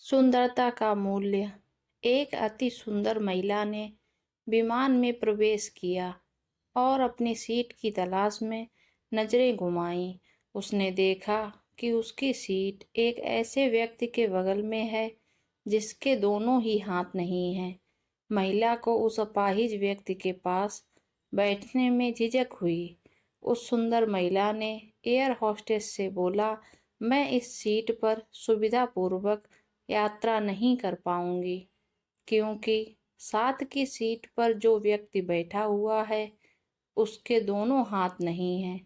सुंदरता का मूल्य। एक अति सुंदर महिला ने विमान में प्रवेश किया और अपनी सीट की तलाश में नजरें घुमाईं। उसने देखा कि उसकी सीट एक ऐसे व्यक्ति के बगल में है जिसके दोनों ही हाथ नहीं हैं। महिला को उस अपाहिज व्यक्ति के पास बैठने में झिझक हुई। उस सुंदर महिला ने एयर होस्टेस से बोला, मैं इस सीट पर सुविधापूर्वक यात्रा नहीं कर पाऊंगी क्योंकि साथ की सीट पर जो व्यक्ति बैठा हुआ है उसके दोनों हाथ नहीं हैं।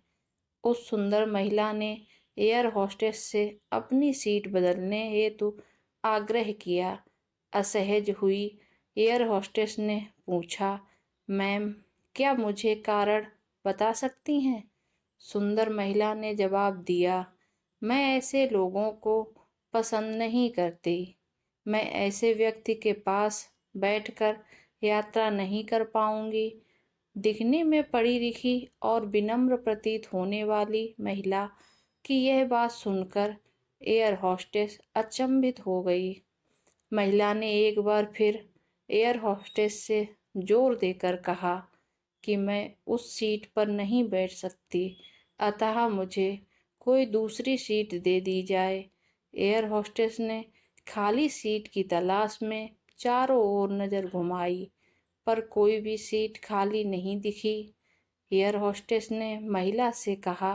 उस सुंदर महिला ने एयर होस्टेस से अपनी सीट बदलने हेतु आग्रह किया। असहज हुई एयर होस्टेस ने पूछा, मैम, क्या मुझे कारण बता सकती हैं? सुंदर महिला ने जवाब दिया, मैं ऐसे लोगों को पसंद नहीं करती। मैं ऐसे व्यक्ति के पास बैठकर यात्रा नहीं कर पाऊंगी। दिखने में पढ़ी लिखी और विनम्र प्रतीत होने वाली महिला की यह बात सुनकर एयर होस्टेस अचंभित हो गई। महिला ने एक बार फिर एयर होस्टेस से जोर देकर कहा कि मैं उस सीट पर नहीं बैठ सकती, अतः मुझे कोई दूसरी सीट दे दी जाए। एयर होस्टेस ने खाली सीट की तलाश में चारों ओर नजर घुमाई, पर कोई भी सीट खाली नहीं दिखी। एयर होस्टेस ने महिला से कहा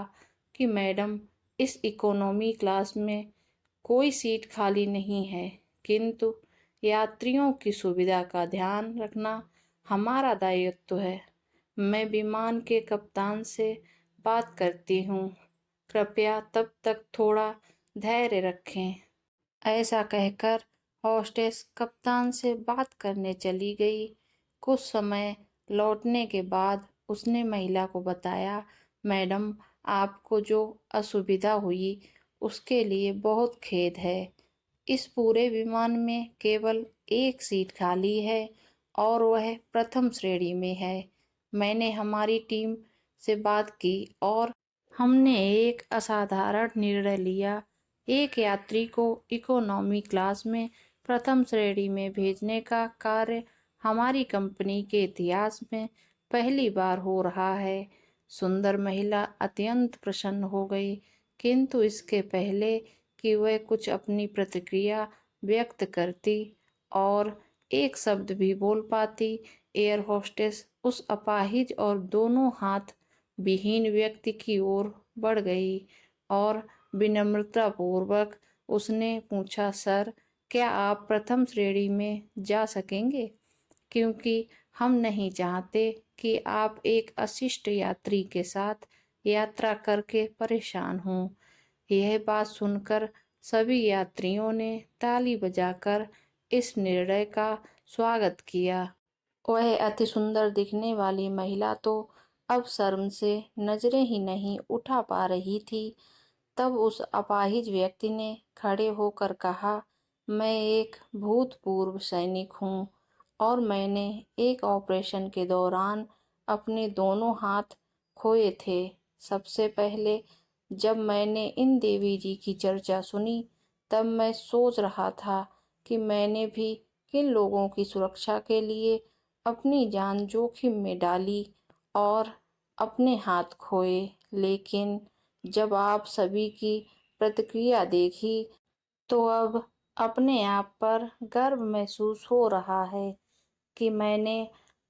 कि मैडम, इस इकोनॉमी क्लास में कोई सीट खाली नहीं है, किंतु यात्रियों की सुविधा का ध्यान रखना हमारा दायित्व है। मैं विमान के कप्तान से बात करती हूँ, कृपया तब तक थोड़ा धैर्य रखें। ऐसा कहकर हॉस्टेस कप्तान से बात करने चली गई। कुछ समय लौटने के बाद उसने महिला को बताया, मैडम, आपको जो असुविधा हुई उसके लिए बहुत खेद है। इस पूरे विमान में केवल एक सीट खाली है और वह प्रथम श्रेणी में है। मैंने हमारी टीम से बात की और हमने एक असाधारण निर्णय लिया। एक यात्री को इकोनॉमी क्लास में प्रथम श्रेणी में भेजने का कार्य हमारी कंपनी के इतिहास में पहली बार हो रहा है। सुंदर महिला अत्यंत प्रसन्न हो गई, किंतु इसके पहले कि वह कुछ अपनी प्रतिक्रिया व्यक्त करती और एक शब्द भी बोल पाती, एयर होस्टेस उस अपाहिज और दोनों हाथ विहीन व्यक्ति की ओर बढ़ गई और विनम्रतापूर्वक उसने पूछा, सर, क्या आप प्रथम श्रेणी में जा सकेंगे? क्योंकि हम नहीं चाहते कि आप एक अशिष्ट यात्री के साथ यात्रा करके परेशान हों। यह बात सुनकर सभी यात्रियों ने ताली बजाकर इस निर्णय का स्वागत किया। वह अति सुंदर दिखने वाली महिला तो अब शर्म से नजरें ही नहीं उठा पा रही थी। तब उस अपाहिज व्यक्ति ने खड़े होकर कहा, मैं एक भूतपूर्व सैनिक हूँ और मैंने एक ऑपरेशन के दौरान अपने दोनों हाथ खोए थे। सबसे पहले जब मैंने इन देवी जी की चर्चा सुनी, तब मैं सोच रहा था कि मैंने भी किन लोगों की सुरक्षा के लिए अपनी जान जोखिम में डाली और अपने हाथ खोए। लेकिन जब आप सभी की प्रतिक्रिया देखी तो अब अपने आप पर गर्व महसूस हो रहा है कि मैंने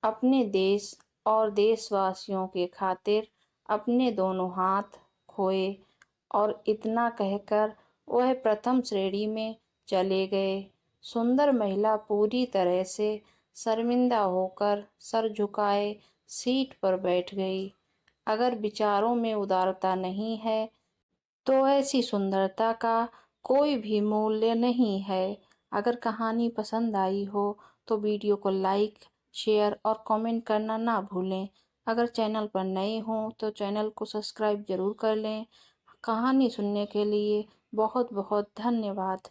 अपने देश और देशवासियों के खातिर अपने दोनों हाथ खोए। और इतना कहकर वह प्रथम श्रेणी में चले गए। सुंदर महिला पूरी तरह से शर्मिंदा होकर सर झुकाए सीट पर बैठ गई। अगर विचारों में उदारता नहीं है तो ऐसी सुंदरता का कोई भी मूल्य नहीं है। अगर कहानी पसंद आई हो तो वीडियो को लाइक, शेयर और कमेंट करना ना भूलें। अगर चैनल पर नए हों तो चैनल को सब्सक्राइब जरूर कर लें। कहानी सुनने के लिए बहुत बहुत धन्यवाद।